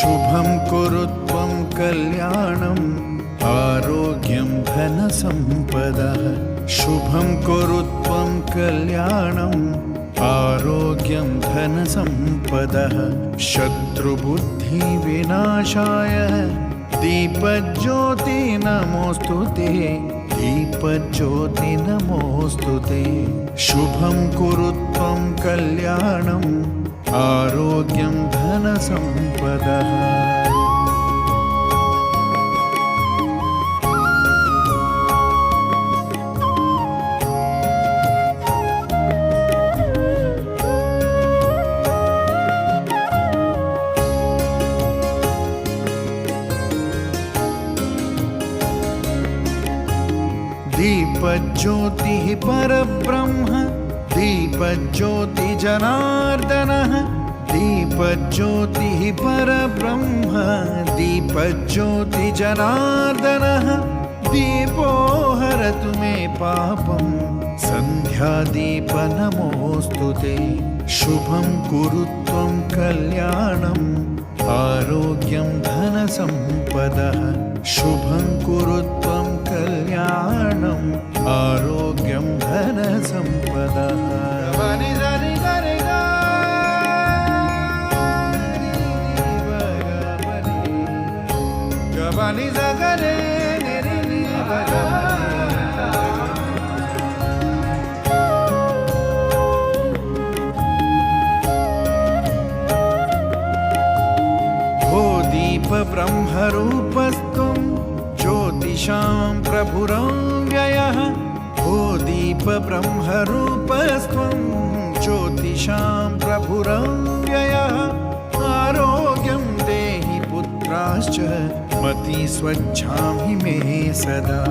शुभं कुरु त्वं कल्याणम् आरोग्यं धनसम्पदः शुभं कुरु त्वं कल्याणम् आरोग्यं धनसम्पदः शत्रुबुद्धिविनाशाय दीपज्योति नमोऽस्तुते दीपज्योति नमोऽस्तुते शुभं कुरु त्वं कल्याणम् आरोग्यं धनसम्पदः दीपज्योतिः परब्रह्म दीपज्योति जनार्दनः दीपज्योतिः परब्रह्म दीपज्योति जनार्दनः दीपो हरतु मे पापं सन्ध्यादीप नमोऽस्तुते शुभं कुरु त्वं कल्याणम् आरोग्यं धनसम्पदः शुभं कुरु त्वं कल्याणम् आरोग्यं धनसम्पदः भो दीप ब्रह्मरूपस्त्वं ज्योतिषां प्रभुरव्ययः भो दीप ब्रह्मरूपस्त्वं ज्योतिषां प्रभुरव्ययः आरोग्यं देहि पुत्राश्च मति स्वच्छामि मे सदा।